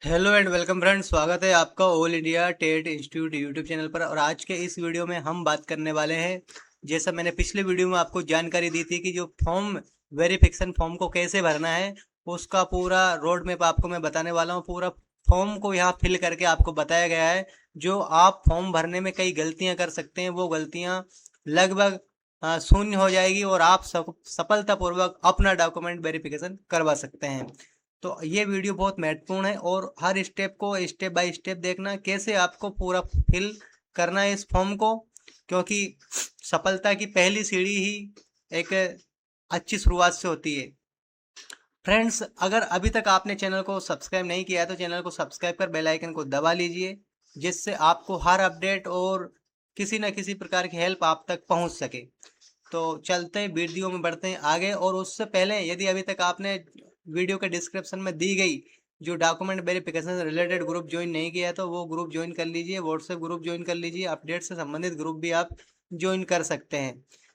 Hello and welcome friends, स्वागत है आपका all India TET institute YouTube channel पर। और आज के इस वीडियो में हम बात करने वाले हैं, जैसा मैंने पिछले वीडियो में आपको जानकारी दी थी कि जो फॉर्म वेरिफिकेशन फॉर्म को कैसे भरना है, उसका पूरा रोड मैप आपको मैं बताने वाला हूँ। पूरा फॉर्म को यहाँ फिल करके आपको बताया गया है। जो आप फॉर्म भरने में कई गलतियाँ कर सकते हैं, वो गलतियाँ लगभग शून्य हो जाएगी और आप सफलतापूर्वक अपना डॉक्यूमेंट वेरिफिकेशन करवा सकते हैं। तो ये वीडियो बहुत महत्वपूर्ण है और हर स्टेप को स्टेप बाय स्टेप देखना, कैसे आपको पूरा फिल करना है इस फॉर्म को, क्योंकि सफलता की पहली सीढ़ी ही एक अच्छी शुरुआत से होती है। फ्रेंड्स, अगर अभी तक आपने चैनल को सब्सक्राइब नहीं किया है तो चैनल को सब्सक्राइब कर बेल आइकन को दबा लीजिए, जिससे आपको हर अपडेट और किसी न किसी प्रकार की हेल्प आप तक पहुंच सके। तो चलते हैं, वीडियो में बढ़ते हैं आगे। और उससे पहले, यदि अभी तक आपने वीडियो के डिस्क्रिप्शन में दी गई जो डॉक्यूमेंट वेरिफिकेशन से रिलेटेड ग्रुप ज्वाइन नहीं किया है तो वो ग्रुप ज्वाइन कर लीजिए, व्हाट्सएप ग्रुप ज्वाइन कर लीजिए। अपडेट से संबंधित ग्रुप भी आप ज्वाइन कर सकते हैं।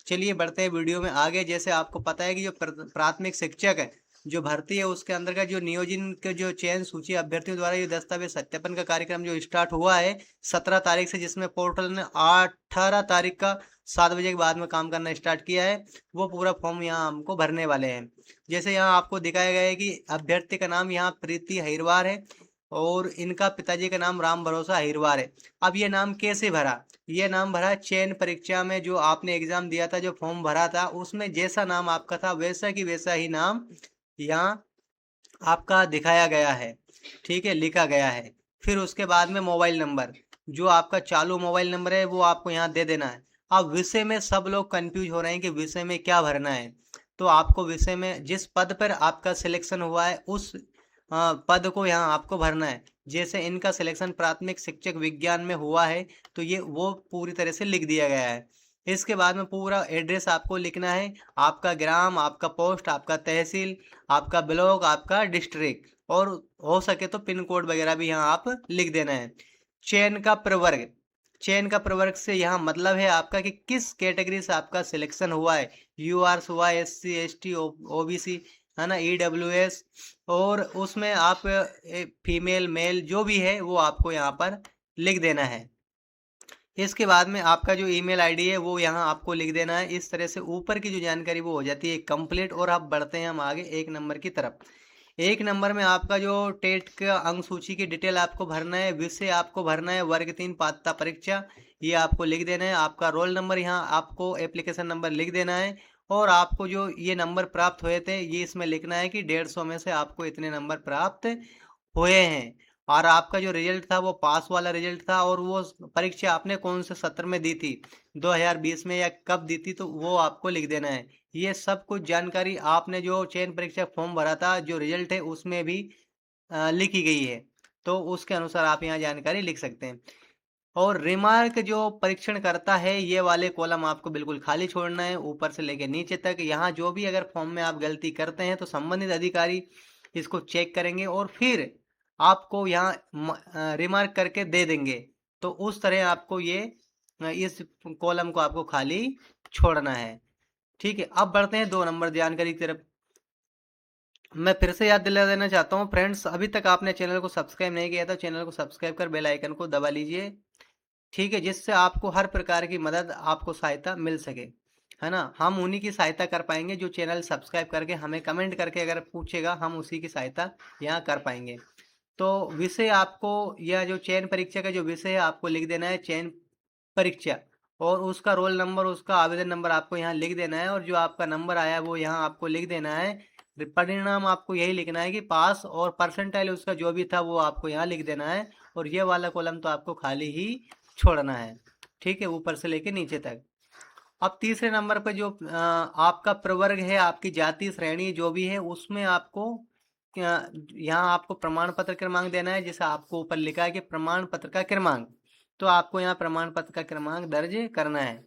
चलिए बढ़ते हैं वीडियो में आगे। जैसे आपको पता है कि जो प्राथमिक शिक्षक है जो भर्ती है, उसके अंदर का जो नियोजन के जो चयन सूची अभ्यर्थियों द्वारा ये दस्तावेज सत्यापन का कार्यक्रम जो स्टार्ट हुआ है 17 तारीख से, जिसमें पोर्टल ने 18 तारीख का 7 बजे के बाद में काम करना स्टार्ट किया है, वो पूरा फॉर्म यहाँ हमको भरने वाले हैं। जैसे यहाँ आपको दिखाया गया है कि अभ्यर्थी का नाम यहाँ प्रीति अहिरवार है और इनका पिताजी का नाम राम भरोसा अहिरवार है। अब ये नाम कैसे भरा? ये नाम भरा चयन परीक्षा में, जो आपने एग्जाम दिया था, जो फॉर्म भरा था, उसमें जैसा नाम आपका था वैसा की वैसा ही नाम यहाँ आपका दिखाया गया है। ठीक है, लिखा गया है। फिर उसके बाद में मोबाइल नंबर, जो आपका चालू मोबाइल नंबर है वो आपको यहाँ दे देना है। अब विषय में सब लोग कंफ्यूज हो रहे हैं कि विषय में क्या भरना है। तो आपको विषय में जिस पद पर आपका सिलेक्शन हुआ है उस पद को यहाँ आपको भरना है। जैसे इनका सिलेक्शन प्राथमिक शिक्षक विज्ञान में हुआ है तो ये वो पूरी तरह से लिख दिया गया है। इसके बाद में पूरा एड्रेस आपको लिखना है, आपका ग्राम, आपका पोस्ट, आपका तहसील, आपका ब्लॉक, आपका डिस्ट्रिक्ट, और हो सके तो पिन कोड वगैरह भी यहाँ आप लिख देना है। चयन का प्रवर्ग, चयन का प्रवर्ग से यहाँ मतलब है आपका कि किस कैटेगरी से आपका सिलेक्शन हुआ है। यूआर हुआ, SC ST OBC, है ना, EWS। और उसमें आप फीमेल मेल जो भी है वो आपको यहाँ पर लिख देना है। इसके बाद में आपका जो ईमेल आईडी है वो यहाँ आपको लिख देना है। इस तरह से ऊपर की जो जानकारी वो हो जाती है कंप्लीट। और अब बढ़ते हैं हम आगे 1 नंबर की तरफ। 1 नंबर में आपका जो टेट का अंक सूची की डिटेल आपको भरना है, विषय आपको भरना है वर्ग 3 पात्रता परीक्षा, ये आपको लिख देना है। आपका रोल नंबर यहाँ आपको एप्लीकेशन नंबर लिख देना है। और आपको जो ये नंबर प्राप्त हुए थे ये इसमें लिखना है कि 150 में से आपको इतने नंबर प्राप्त हुए हैं। और आपका जो रिजल्ट था वो पास वाला रिजल्ट था। और वो परीक्षा आपने कौन से सत्र में दी थी, 2020 में या कब दी थी, तो वो आपको लिख देना है। ये सब कुछ जानकारी आपने जो चयन परीक्षा फॉर्म भरा था जो रिजल्ट है उसमें भी लिखी गई है। तो उसके अनुसार आप यहाँ जानकारी लिख सकते हैं। और रिमार्क जो परीक्षण करता है, ये वाले कॉलम आपको बिल्कुल खाली छोड़ना है, ऊपर से लेकर नीचे तक। यहाँ जो भी अगर फॉर्म में आप गलती करते हैं तो संबंधित अधिकारी इसको चेक करेंगे और फिर आपको यहाँ रिमार्क करके दे देंगे। तो उस तरह आपको ये इस कॉलम को आपको खाली छोड़ना है। ठीक है, अब बढ़ते हैं 2 नंबर जानकारी की तरफ। मैं फिर से याद दिला देना चाहता हूँ फ्रेंड्स, अभी तक आपने चैनल को सब्सक्राइब नहीं किया तो चैनल को सब्सक्राइब कर बेल आइकन को दबा लीजिए। ठीक है, जिससे आपको हर प्रकार की मदद, आपको सहायता मिल सके, है ना। हम उन्हीं की सहायता कर पाएंगे जो चैनल सब्सक्राइब करके हमें कमेंट करके अगर पूछेगा, हम उसी की सहायता यहाँ कर पाएंगे। तो विषय आपको, यह जो चयन परीक्षा का जो विषय है आपको लिख देना है चयन परीक्षा, और उसका रोल नंबर, उसका आवेदन नंबर आपको यहाँ लिख देना है। और जो आपका नंबर आया है वो यहाँ आपको लिख देना है। परिणाम आपको यही लिखना है कि पास, और परसेंटाइल उसका जो भी था वो आपको यहाँ लिख देना है। और ये वाला कॉलम तो आपको खाली ही छोड़ना है। ठीक है, ऊपर से लेके नीचे तक। अब तीसरे नंबर पे जो आपका प्रवर्ग है, आपकी जाति श्रेणी जो भी है, उसमें आपको यहाँ आपको प्रमाण पत्र क्रमांक देना है। जैसे आपको ऊपर लिखा है कि प्रमाण पत्र का क्रमांक, तो आपको यहाँ प्रमाण पत्र का क्रमांक दर्ज करना है।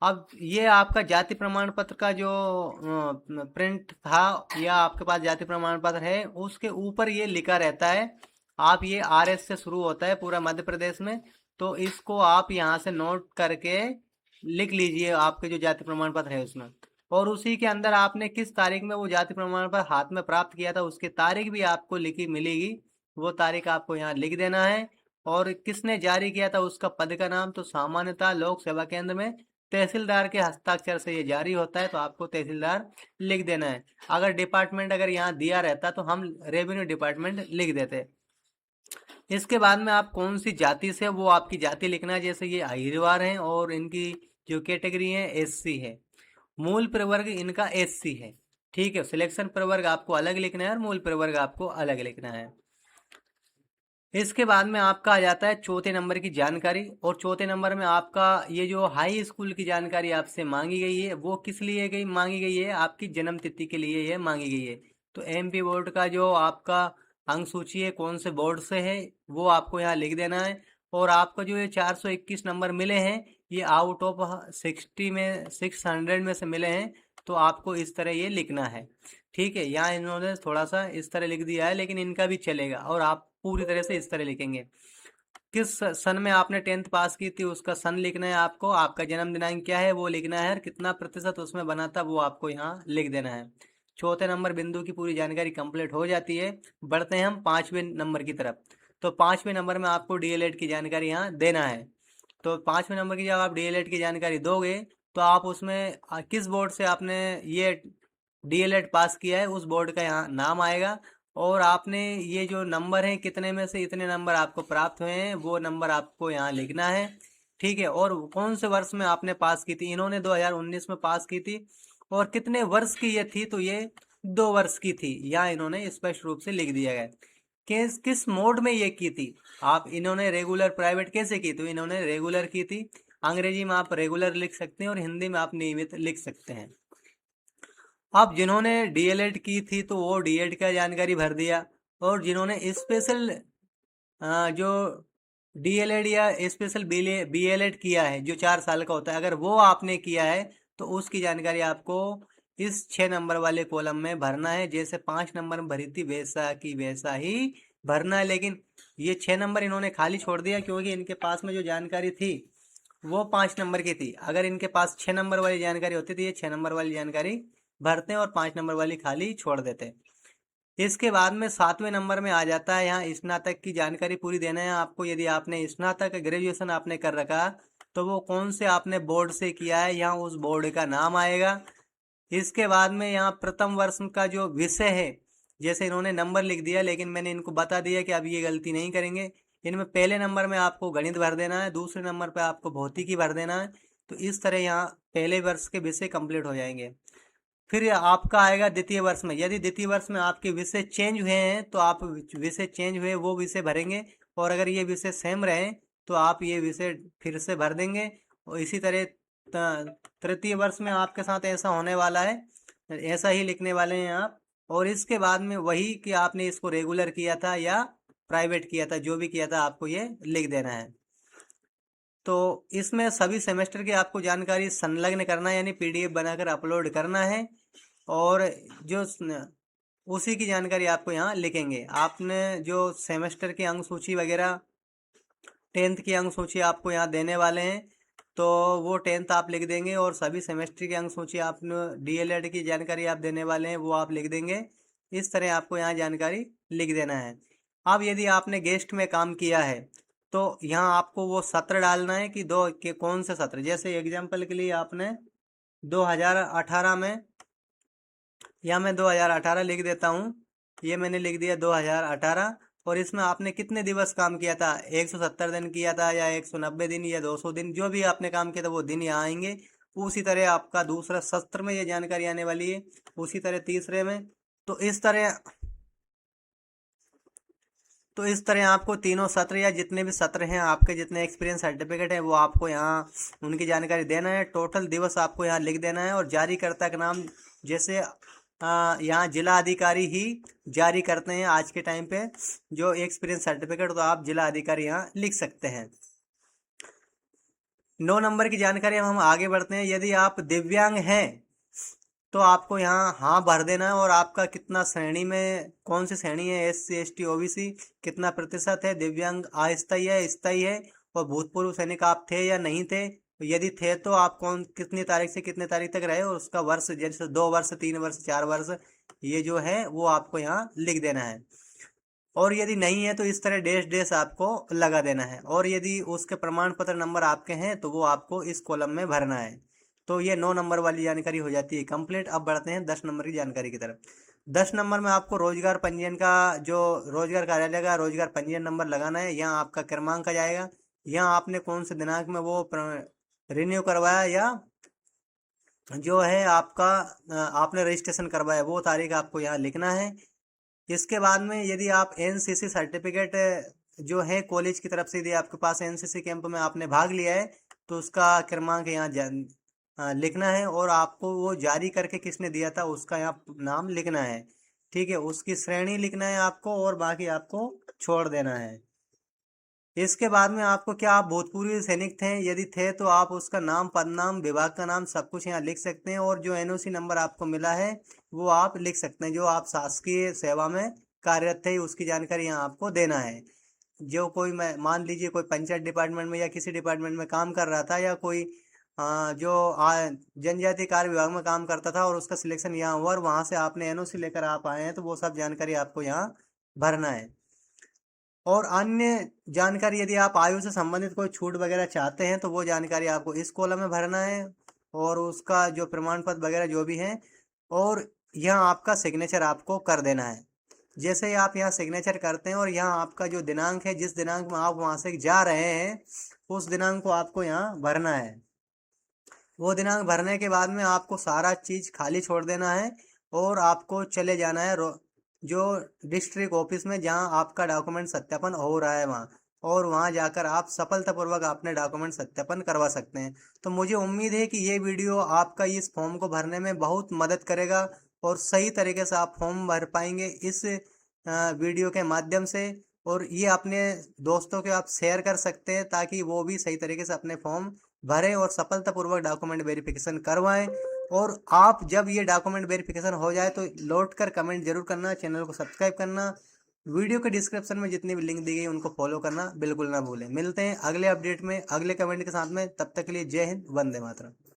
अब ये आपका जाति प्रमाण पत्र का जो प्रिंट था, या आपके पास जाति प्रमाण पत्र है, उसके ऊपर ये लिखा रहता है। आप ये RS से शुरू होता है पूरा मध्य प्रदेश में, तो इसको आप यहाँ से नोट करके लिख लीजिए आपके जो जाति प्रमाण पत्र है उसमें। और उसी के अंदर आपने किस तारीख में वो जाति प्रमाण पत्र हाथ में प्राप्त किया था उसकी तारीख भी आपको लिखी मिलेगी। वो तारीख आपको यहाँ लिख देना है। और किसने जारी किया था उसका पद का नाम, तो सामान्यतः लोक सेवा केंद्र में तहसीलदार के हस्ताक्षर से ये जारी होता है, तो आपको तहसीलदार लिख देना है। अगर डिपार्टमेंट अगर यहाँ दिया रहता तो हम रेवेन्यू डिपार्टमेंट लिख देते। इसके बाद में आप कौन सी जाति से, वो आपकी जाति लिखना है। जैसे ये अहिरवार हैं और इनकी जो कैटेगरी है एससी है। मूल प्रवर्ग इनका एससी है। ठीक है, सिलेक्शन प्रवर्ग आपको अलग लिखना है और मूल प्रवर्ग आपको अलग लिखना है। इसके बाद में आपका आ जाता है चौथे नंबर की जानकारी। और चौथे नंबर में आपका ये जो हाई स्कूल की जानकारी आपसे मांगी गई है, वो किस लिए मांगी गई है, आपकी जन्म तिथि के लिए ये मांगी गई है। तो एमपी बोर्ड का जो आपका अंक सूची है, कौन से बोर्ड से है, वो आपको यहाँ लिख देना है। और आपको जो ये 421 नंबर मिले हैं, ये आउट ऑफ 60 में 600 में से मिले हैं, तो आपको इस तरह ये लिखना है। ठीक है, यहाँ इन्होंने थोड़ा सा इस तरह लिख दिया है, लेकिन इनका भी चलेगा। और आप पूरी तरह से इस तरह लिखेंगे। किस सन में आपने 10th पास की थी उसका सन लिखना है आपको। आपका जन्म दिनांक क्या है वो लिखना है, और कितना प्रतिशत उसमें बना था वो आपको यहाँ लिख देना है। चौथे नंबर बिंदु की पूरी जानकारी कंप्लीट हो जाती है। बढ़ते हैं हम 5वें नंबर की तरफ। तो 5वें नंबर में आपको डीएलएड की जानकारी यहाँ देना है। तो 5वें नंबर की जब आप डीएलएड की जानकारी दोगे, तो आप उसमें किस बोर्ड से आपने ये डीएलएड पास किया है उस बोर्ड का यहाँ नाम आएगा। और आपने ये जो नंबर है, कितने में से इतने नंबर आपको प्राप्त हुए हैं, वो नंबर आपको यहाँ लिखना है। ठीक है, और कौन से वर्ष में आपने पास की थी। इन्होंने 2019 में पास की थी। और कितने वर्ष की ये थी, तो ये 2 वर्ष की थी। यहाँ इन्होंने स्पष्ट रूप से लिख दिया गया। किस मोड में ये की थी। आप इन्होंने रेगुलर प्राइवेट कैसे की, तो इन्होंने रेगुलर की थी। अंग्रेजी में आप रेगुलर लिख सकते हैं और हिंदी में आप नियमित लिख सकते हैं। अब जिन्होंने डीएलएड की थी तो वो डीएड का जानकारी भर दिया। और जिन्होंने स्पेशल जो डीएलएड या स्पेशल बीएलएड किया है, जो 4 साल का होता है, अगर वो आपने किया है तो उसकी जानकारी आपको इस 6 नंबर वाले कॉलम में भरना है। जैसे 5 नंबर में भरी थी वैसा की वैसा ही भरना है। लेकिन ये 6 नंबर इन्होंने खाली छोड़ दिया, क्योंकि इनके पास में जो जानकारी थी वो 5 नंबर की थी। अगर इनके पास 6 नंबर वाली जानकारी होती तो ये 6 नंबर वाली जानकारी भरते और 5 नंबर वाली खाली छोड़ देते। इसके बाद में 7वें नंबर में आ जाता है, यहाँ स्नातक की जानकारी पूरी देना है आपको। यदि आपने स्नातक ग्रेजुएशन आपने कर रखा, तो वो कौन से आपने बोर्ड से किया है, यहाँ उस बोर्ड का नाम आएगा। इसके बाद में यहाँ प्रथम वर्ष का जो विषय है, जैसे इन्होंने नंबर लिख दिया, लेकिन मैंने इनको बता दिया कि अब ये गलती नहीं करेंगे। इनमें पहले नंबर में आपको गणित भर देना है, दूसरे नंबर पे आपको भौतिकी भर देना है। तो इस तरह यहाँ पहले वर्ष के विषय कंप्लीट हो जाएंगे। फिर आपका आएगा द्वितीय वर्ष में। यदि द्वितीय वर्ष में आपके विषय चेंज हुए हैं, तो आप विषय चेंज हुए वो विषय भरेंगे। और अगर ये विषय सेम रहे, तो आप ये विषय फिर से भर देंगे। और इसी तरह तृतीय वर्ष में आपके साथ ऐसा होने वाला है, ऐसा ही लिखने वाले हैं आप। और इसके बाद में वही कि आपने इसको रेगुलर किया था या प्राइवेट किया था, जो भी किया था आपको ये लिख देना है। तो इसमें सभी सेमेस्टर की आपको जानकारी संलग्न करना है, यानी पीडीएफ बनाकर अपलोड करना है। और जो उसी की जानकारी आपको यहाँ लिखेंगे। आपने जो सेमेस्टर की अंक सूची वगैरह 10th की अंक सूची आपको यहाँ देने वाले हैं, तो वो 10th आप लिख देंगे। और सभी सेमेस्टर की अंक सूची आपने डीएलएड की जानकारी आप देने वाले हैं, वो आप लिख देंगे। इस तरह आपको यहाँ जानकारी लिख देना है। अब यदि आपने गेस्ट में काम किया है, तो यहाँ आपको वो सत्र डालना है कि कौन से सत्र। जैसे एग्जाम्पल के लिए आपने 2018 में, या मैं 2018 लिख देता हूँ। ये मैंने लिख दिया 2018। और इसमें आपने कितने दिवस काम किया था, 170 दिन किया था, या 190 दिन, या 200 दिन, जो भी आपने काम किया था वो दिन यहाँ आएंगे। उसी तरह आपका दूसरा सत्र में ये जानकारी आने वाली है, उसी तरह तीसरे में। तो इस तरह आपको तीनों सत्र, या जितने भी सत्र हैं आपके, जितने एक्सपीरियंस सर्टिफिकेट है, वो आपको यहाँ उनकी जानकारी देना है। टोटल दिवस आपको यहाँ लिख देना है। और जारीकर्ता का नाम, जैसे यहाँ जिला अधिकारी ही जारी करते हैं आज के टाइम पे जो एक्सपीरियंस सर्टिफिकेट, तो आप जिला अधिकारी यहाँ लिख सकते हैं। 9 नंबर की जानकारी हम आगे बढ़ते हैं। यदि आप दिव्यांग हैं, तो आपको यहाँ हाँ भर देना है। और आपका कितना श्रेणी में, कौन सी श्रेणी है, SC ST OBC, कितना प्रतिशत है, दिव्यांग अस्थायी है, स्थायी है, और भूतपूर्व सैनिक आप थे या नहीं थे। यदि थे तो आप कितनी तारीख से कितने तारीख तक रहे, और उसका वर्ष, जैसे 2 वर्ष, 3 वर्ष, 4 वर्ष, ये जो है वो आपको यहाँ लिख देना है। और यदि नहीं है तो इस तरह डैश डैश आपको लगा देना है। और यदि उसके प्रमाण पत्र नंबर आपके हैं तो वो आपको इस कॉलम में भरना है। तो ये 9 नंबर वाली जानकारी हो जाती है कंप्लीट। अब बढ़ते हैं 10 नंबर की जानकारी की तरफ। 10 नंबर में आपको रोजगार पंजीयन का, जो रोजगार कार्यालय का रोजगार पंजीयन नंबर लगाना है। यहाँ आपका क्रमांक आ जाएगा, यहाँ आपने कौन से दिनांक में वो रिन्यू करवाया या जो है आपका आपने रजिस्ट्रेशन करवाया वो तारीख आपको यहाँ लिखना है। इसके बाद में यदि आप एनसीसी सर्टिफिकेट जो है कॉलेज की तरफ से, यदि आपके पास एनसीसी कैंप में आपने भाग लिया है तो उसका क्रमांक यहाँ लिखना है। और आपको वो जारी करके किसने दिया था उसका यहाँ नाम लिखना है। ठीक है, उसकी श्रेणी लिखना है आपको और बाकी आपको छोड़ देना है। इसके बाद में आपको, क्या आप भूतपूर्व सैनिक थे? यदि थे तो आप उसका नाम, पदनाम, विभाग का नाम सब कुछ यहाँ लिख सकते हैं। और जो एनओसी नंबर आपको मिला है वो आप लिख सकते हैं। जो आप शासकीय सेवा में कार्यरत थे उसकी जानकारी यहाँ आपको देना है। जो कोई, मैं मान लीजिए कोई पंचायत डिपार्टमेंट में या किसी डिपार्टमेंट में काम कर रहा था, या कोई जो जनजातीय कार्य विभाग में काम करता था और उसका सिलेक्शन यहाँ हुआ और वहाँ से आपने एनओसी लेकर आप आए हैं, तो वो सब जानकारी आपको यहाँ भरना है। और अन्य जानकारी, यदि आप आयु से संबंधित कोई छूट वगैरह चाहते हैं तो वो जानकारी आपको इस कॉलम में भरना है। और उसका जो प्रमाण पत्र वगैरह जो भी है, और यहाँ आपका सिग्नेचर आपको कर देना है। जैसे ही आप यहाँ सिग्नेचर करते हैं और यहाँ आपका जो दिनांक है, जिस दिनांक में आप वहाँ से जा रहे हैं उस दिनांक को आपको यहाँ भरना है। वो दिनांक भरने के बाद में आपको सारा चीज़ खाली छोड़ देना है और आपको चले जाना है जो डिस्ट्रिक्ट ऑफिस में जहां आपका डॉक्यूमेंट सत्यापन हो रहा है वहाँ। और वहाँ जाकर आप सफलतापूर्वक अपने डॉक्यूमेंट सत्यापन करवा सकते हैं। तो मुझे उम्मीद है कि ये वीडियो आपका इस फॉर्म को भरने में बहुत मदद करेगा और सही तरीके से आप फॉर्म भर पाएंगे इस वीडियो के माध्यम से। और ये अपने दोस्तों के आप शेयर कर सकते हैं ताकि वो भी सही तरीके से अपने फॉर्म भरें और सफलतापूर्वक डॉक्यूमेंट वेरिफिकेशन करवाएं। और आप जब ये डॉक्यूमेंट वेरिफिकेशन हो जाए तो लौट कर कमेंट जरूर करना, चैनल को सब्सक्राइब करना, वीडियो के डिस्क्रिप्शन में जितनी भी लिंक दी गई उनको फॉलो करना बिल्कुल ना भूलें। मिलते हैं अगले अपडेट में अगले कमेंट के साथ में, तब तक के लिए जय हिंद, वंदे मातरम।